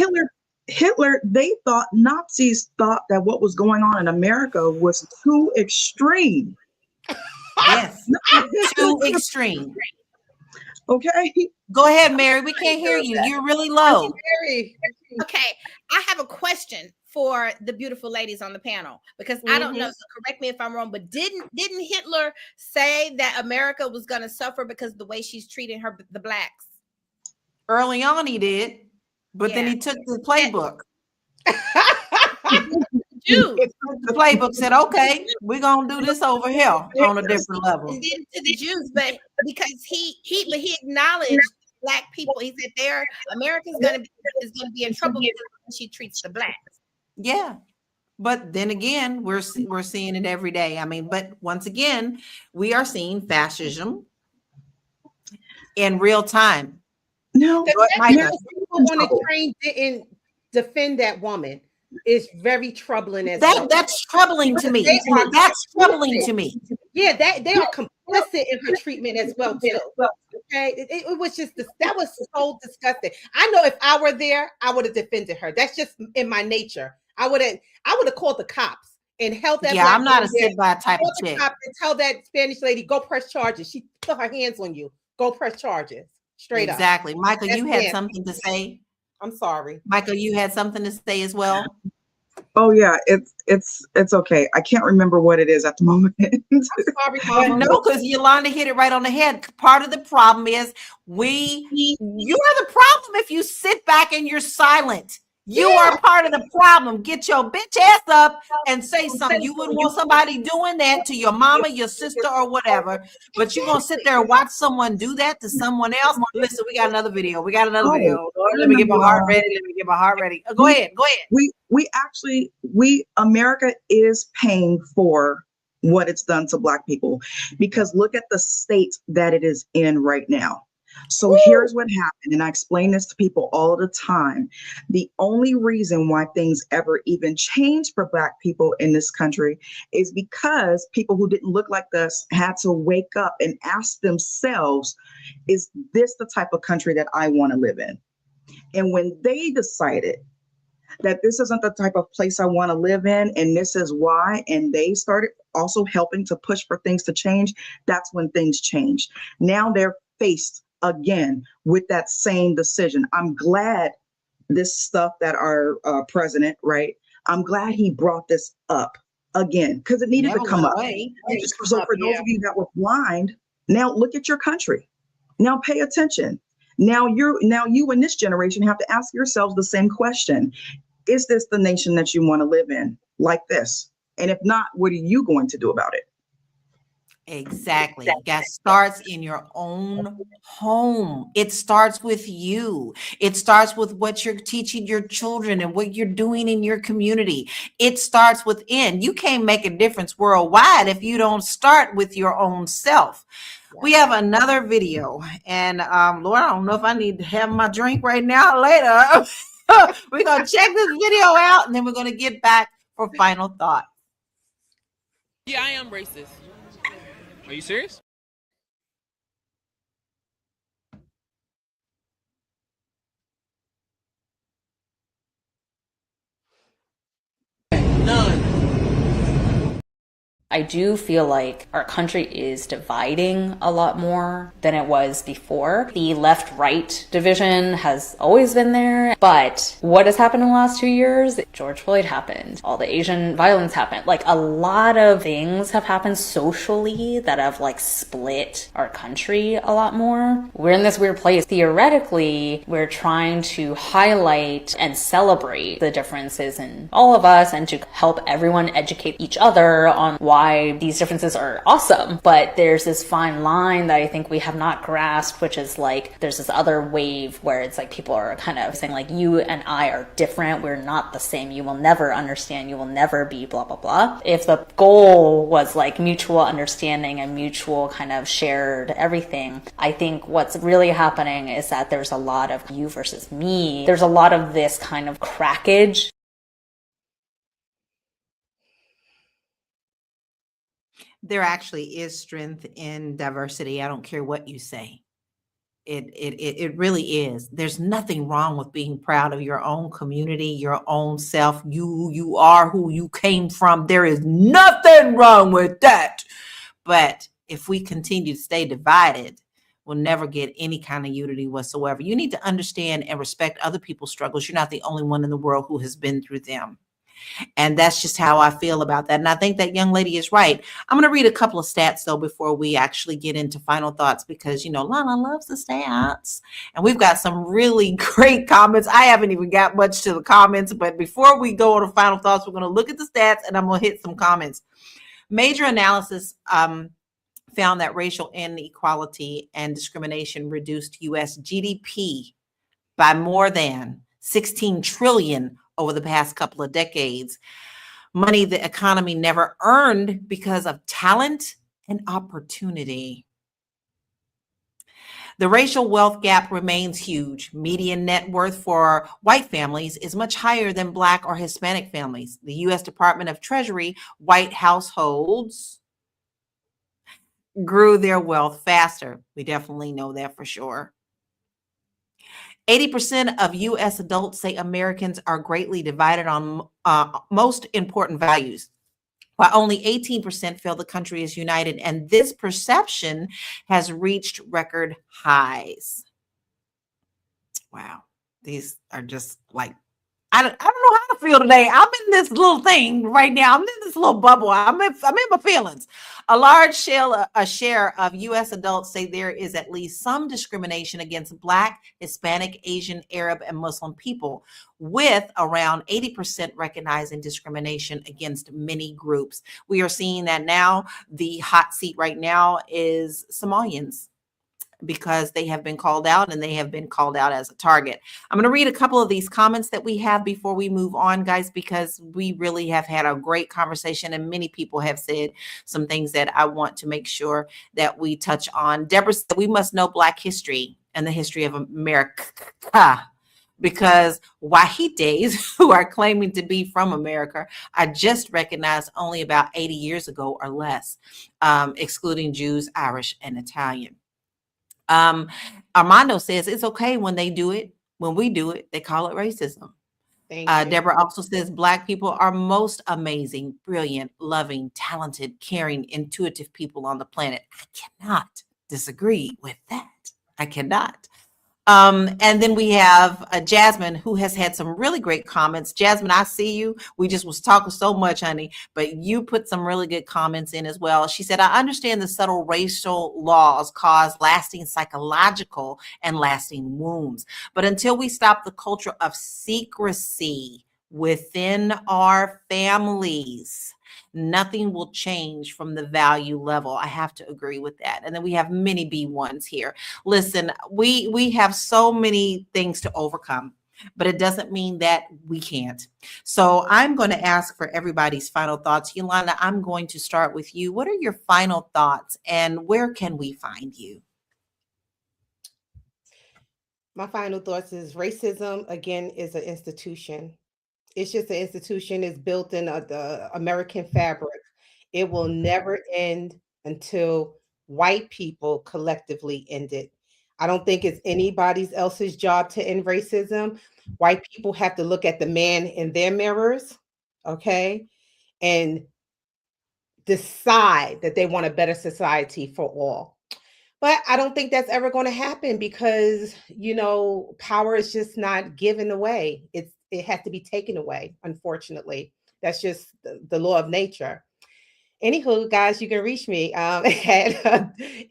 Nazis thought that what was going on in America was too extreme.
Yes, too extreme.
Okay.
Go ahead, Mary. We can't hear you. You're really low.
Okay, I have a question for the beautiful ladies on the panel because I don't know. So correct me if I'm wrong, but didn't Hitler say that America was going to suffer because of the way she's treating the Blacks?
Early on, he did, but then he took the playbook. The playbook said, "Okay, we're gonna do this over here on a different level."
And then to the Jews, but because he acknowledged Black people, he said, America's is gonna be in trouble because she treats the Blacks.
Yeah, but then again, we're seeing it every day. I mean, but once again, we are seeing fascism in real time.
No, the people on the train didn't defend that woman. Is very troubling as well.
That's troubling to me. That's troubling to me.
Yeah, they are complicit in her treatment as well too. Okay, it was just that was so disgusting. I know if I were there, I would have defended her. That's just in my nature. I would have called the cops and held that.
Yeah, I'm not a sit by type of chick.
And tell that Spanish lady, go press charges. She put her hands on you. Go press charges. Straight up.
Exactly. Michael, you had something to say.
I'm sorry.
Michael, you had something to say as well.
Oh yeah, it's okay. I can't remember what it is at the moment.
I'm sorry, Mama.
No, because Yolanda hit it right on the head. Part of the problem is you are the problem if you sit back and you're silent. You are part of the problem. Get your bitch ass up and say something. You wouldn't want somebody doing that to your mama, your sister, or whatever. But you're going to sit there and watch someone do that to someone else. Listen, we got another video. Lord, let me get my heart ready. Go ahead.
America is paying for what it's done to Black people, because look at the state that it is in right now. So here's what happened, and I explain this to people all the time. The only reason why things ever even changed for Black people in this country is because people who didn't look like us had to wake up and ask themselves, is this the type of country that I want to live in? And when they decided that this isn't the type of place I want to live in, and this is why, and they started also helping to push for things to change, that's when things changed. Now they're faced again with that same decision. I'm glad this stuff that our president, right? I'm glad he brought this up again, because it needed to come up. So for those of you that were blind, now look at your country. Now pay attention. Now you in this generation have to ask yourselves the same question. Is this the nation that you want to live in like this? And if not, what are you going to do about it?
Exactly. That starts in your own home. It starts with you. It starts with what you're teaching your children and what you're doing in your community. It starts within. You can't make a difference worldwide if you don't start with your own self. We have another video, and Lord, I don't know if I need to have my drink right now or later. We're going to check this video out, and then we're going to get back for final thought.
Yeah, I am racist.
Are you serious?
None.
I do feel like our country is dividing a lot more than it was before. The left-right division has always been there, but what has happened in the last 2 years? George Floyd happened. All the Asian violence happened. Like, a lot of things have happened socially that have like split our country a lot more. We're in this weird place. Theoretically, we're trying to highlight and celebrate the differences in all of us and to help everyone educate each other on why these differences are awesome. But there's this fine line that I think we have not grasped, which is like, there's this other wave where it's like people are kind of saying like, you and I are different. We're not the same. You will never understand. You will never be blah, blah, blah. If the goal was like mutual understanding and mutual kind of shared everything, I think what's really happening is that there's a lot of you versus me. There's a lot of this kind of crackage.
There actually is strength in diversity. I don't care what you say. It really is. There's nothing wrong with being proud of your own community, your own self. You are who you came from. There is nothing wrong with that. But if we continue to stay divided, we'll never get any kind of unity whatsoever. You need to understand and respect other people's struggles. You're not the only one in the world who has been through them. And that's just how I feel about that. And I think that young lady is right. I'm going to read a couple of stats, though, before we actually get into final thoughts, because, you know, Lana loves the stats. And we've got some really great comments. I haven't even got much to the comments. But before we go on to final thoughts, we're going to look at the stats and I'm going to hit some comments. Major analysis found that racial inequality and discrimination reduced U.S. GDP by more than 16 trillion over the past couple of decades, money the economy never earned because of talent and opportunity. The racial wealth gap remains huge. Median net worth for white families is much higher than Black or Hispanic families. The U.S. Department of Treasury, white households grew their wealth faster. We definitely know that for sure. 80% of U.S. adults say Americans are greatly divided on most important values, while only 18% feel the country is united. And this perception has reached record highs. Wow. These are just like I don't know how to feel today. I'm in this little thing right now. I'm in this little bubble. I'm in my feelings. A share of U.S. adults say there is at least some discrimination against Black, Hispanic, Asian, Arab, and Muslim people, with around 80% recognizing discrimination against many groups. We are seeing that now. The hot seat right now is Somalians, because they have been called out, and they have been called out as a target. I'm going to read a couple of these comments that we have before we move on, guys, because we really have had a great conversation and many people have said some things that I want to make sure that we touch on. Deborah said we must know Black history and the history of America, because Wahides, who are claiming to be from America, are just recognized only about 80 years ago or less, excluding Jews, Irish, and Italian. Armando says it's okay when they do it. When we do it, they call it racism.
Thank you.
Deborah also says Black people are most amazing, brilliant, loving, talented, caring, intuitive people on the planet. I cannot disagree with that. I cannot. And then we have Jasmine, who has had some really great comments. Jasmine, I see you. We just was talking so much, honey, but you put some really good comments in as well. She said, I understand the subtle racial laws cause lasting psychological and lasting wounds. But until we stop the culture of secrecy within our families, nothing will change from the value level. I have to agree with that. And then we have many B1s here. Listen, we have so many things to overcome, but it doesn't mean that we can't. So I'm going to ask for everybody's final thoughts. Yolanda, I'm going to start with you. What are your final thoughts, and where can we find you?
My final thoughts is racism, again, is an institution. It's just an institution. It's built in the American fabric. It will never end until white people collectively end it. I don't think it's anybody's else's job to end racism. White people have to look at the man in their mirrors, okay, and decide that they want a better society for all. But I don't think that's ever going to happen because, power is just not given away. It has to be taken away, unfortunately. That's just the law of nature. Anywho, guys, you can reach me at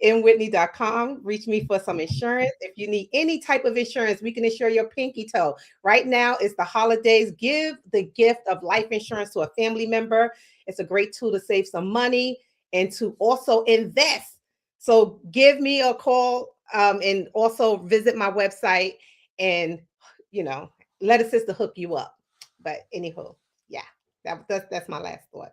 mwhitney.com. Reach me for some insurance. If you need any type of insurance, we can insure your pinky toe. Right now, it's the holidays. Give the gift of life insurance to a family member. It's a great tool to save some money and to also invest. So give me a call and also visit my website and, let a sister hook you up. But anywho, yeah, that's my last thought.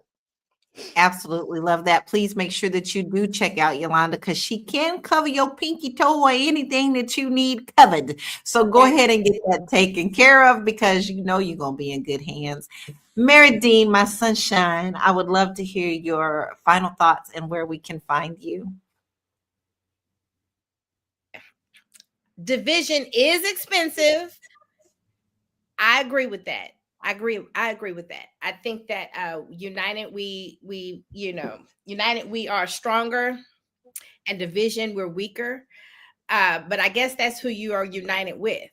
Absolutely love that. Please make sure that you do check out Yolanda, because she can cover your pinky toe or anything that you need covered. So go ahead and get that taken care of, because you're going to be in good hands. Mary Dean, my sunshine, I would love to hear your final thoughts and where we can find you.
Division is expensive. I agree with that. I agree with that. I think that united we are stronger, and division we're weaker. But I guess that's who you are united with.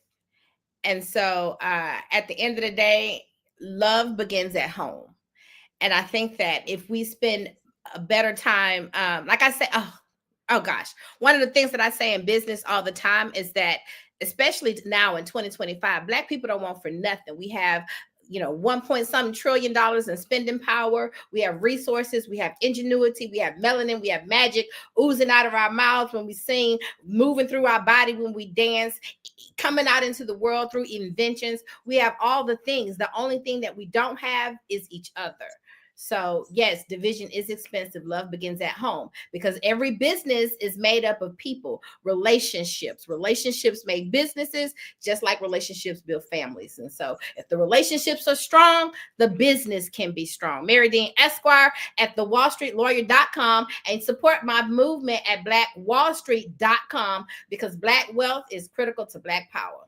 And so at the end of the day, love begins at home. And I think that if we spend a better time, like I said, oh gosh, one of the things that I say in business all the time is that, especially now in 2025, Black people don't want for nothing. We have 1 trillion in spending power. We have resources. We have ingenuity. We have melanin. We have magic oozing out of our mouths when we sing, moving through our body when we dance, coming out into the world through inventions. We have all the things. The only thing that we don't have is each other. So yes, division is expensive. Love begins at home, because every business is made up of people, relationships. Relationships make businesses, just like relationships build families. And so if the relationships are strong, the business can be strong. Mary Dean Esquire at thewallstreetlawyer.com, and support my movement at blackwallstreet.com, because Black wealth is critical to Black power.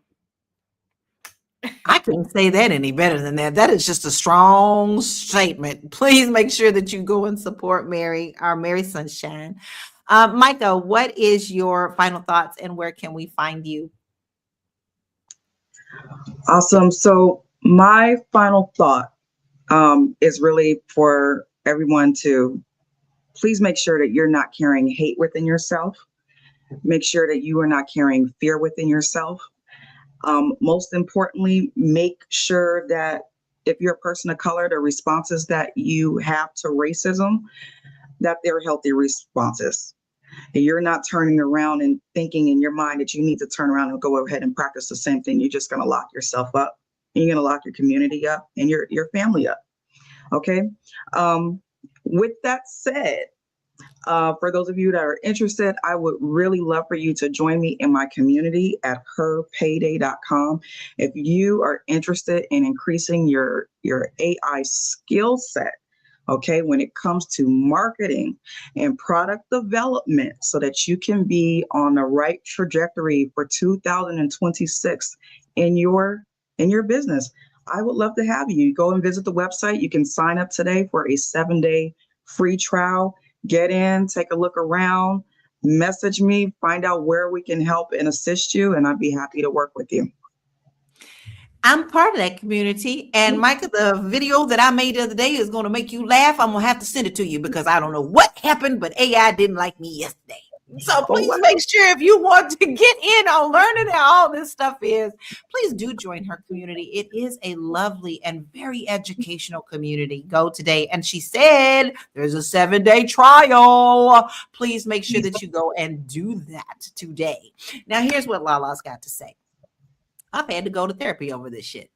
I can't say that any better than that. That is just a strong statement. Please make sure that you go and support Mary, our Mary Sunshine. Micah, what is your final thoughts, and where can we find you?
Awesome. So My final thought is really for everyone to please make sure that you're not carrying hate within yourself. Make sure that you are not carrying fear within yourself. Most importantly, make sure that if you're a person of color, the responses that you have to racism, that they're healthy responses. And you're not turning around and thinking in your mind that you need to turn around and go ahead and practice the same thing. You're just going to lock yourself up. And you're going to lock your community up and your family up. Okay. With that said, for those of you that are interested, I would really love for you to join me in my community at herpayday.com. If you are interested in increasing your AI skill set, okay, when it comes to marketing and product development, so that you can be on the right trajectory for 2026 in your business, I would love to have you. Go and visit the website. You can sign up today for a 7-day free trial. Get in, take a look around, message me, find out where we can help and assist you, and I'd be happy to work with you.
I'm part of that community. And Micah, the video that I made the other day is going to make you laugh. I'm going to have to send it to you because I don't know what happened, but AI didn't like me yesterday. So please make sure if you want to get in on learning how all this stuff is, please do join her community. It is a lovely and very educational community. Go today. And she said there's a 7-day trial. Please make sure that you go and do that today. Now, here's what Lala's got to say. I've had to go to therapy over this shit.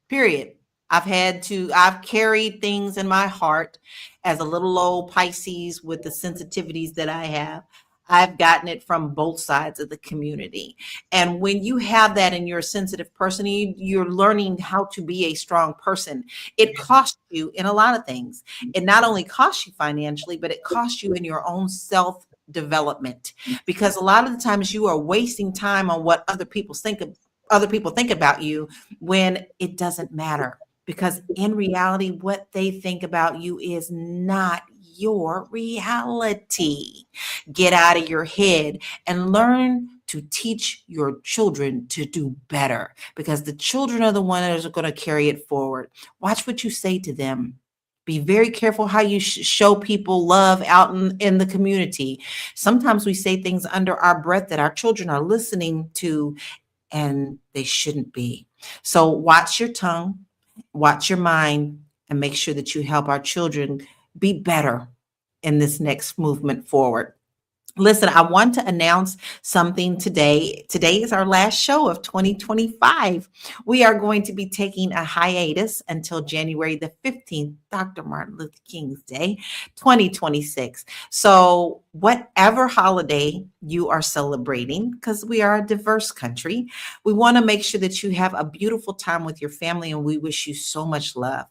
Period. I've carried things in my heart as a little old Pisces with the sensitivities that I have. I've gotten it from both sides of the community. And when you have that and you're a sensitive person, you're learning how to be a strong person. It costs you in a lot of things. It not only costs you financially, but it costs you in your own self-development. Because a lot of the times you are wasting time on what other people think about you when it doesn't matter. Because in reality, what they think about you is not your reality. Get out of your head and learn to teach your children to do better, because the children are the ones that are going to carry it forward. Watch what you say to them. Be very careful how you show people love out in the community. Sometimes we say things under our breath that our children are listening to, and they shouldn't be. So watch your tongue, watch your mind, and make sure that you help our children be better in this next movement forward. Listen, I want to announce something today. Today is our last show of 2025. We are going to be taking a hiatus until January the 15th, Dr. Martin Luther King's Day, 2026. So whatever holiday you are celebrating, because we are a diverse country, we want to make sure that you have a beautiful time with your family, and we wish you so much love.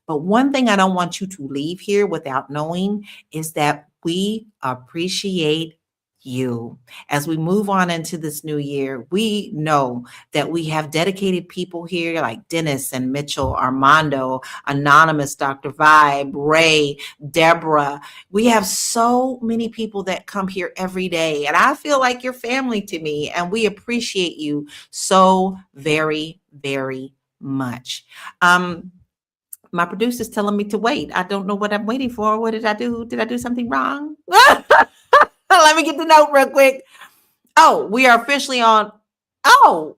But one thing I don't want you to leave here without knowing is that we appreciate you. As we move on into this new year, we know that we have dedicated people here like Dennis and Mitchell, Armando, Anonymous, Dr. Vibe, Ray, Deborah. We have so many people that come here every day, and I feel like you're family to me, and we appreciate you so very, very much. My producer's telling me to wait. I don't know what I'm waiting for. What did I do? Did I do something wrong? Let me get the note real quick. Oh, we are officially on. Oh,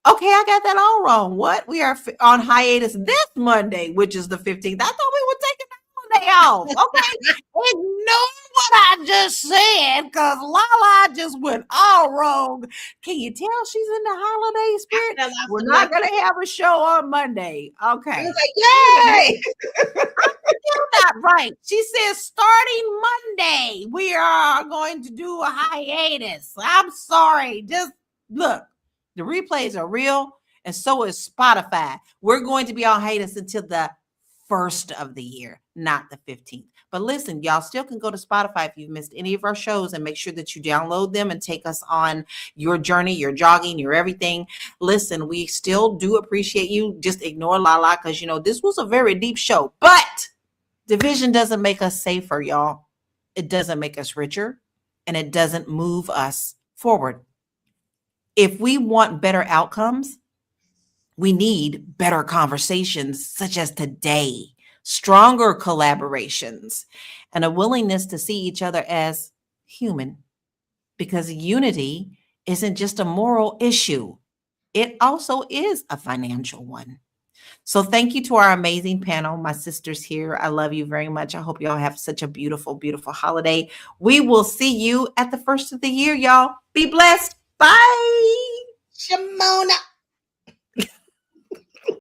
okay. I got that all wrong. What? We are on hiatus this Monday, which is the 15th. I thought we were taking that Monday off. Okay. Ignore what I just said, because Lala just went all wrong. Can you tell she's in the holiday spirit? We're not going to have a show on Monday. Okay.
I was like, yay!
Not right. She says starting Monday, we are going to do a hiatus. I'm sorry. Just look, the replays are real, and so is Spotify. We're going to be on hiatus until the 1st of the year, not the 15th. But listen, y'all still can go to Spotify if you've missed any of our shows, and make sure that you download them and take us on your journey, your jogging, your everything. Listen, we still do appreciate you. Just ignore Lala, because this was a very deep show, but division doesn't make us safer, y'all. It doesn't make us richer, and it doesn't move us forward. If we want better outcomes, We need better conversations such as today, stronger collaborations, and a willingness to see each other as human, because unity isn't just a moral issue. It also is a financial one. So thank you to our amazing panel, my sisters here. I love you very much. I hope y'all have such a beautiful, beautiful holiday. We will see you at the first of the year, y'all. Be blessed. Bye.
Shimona.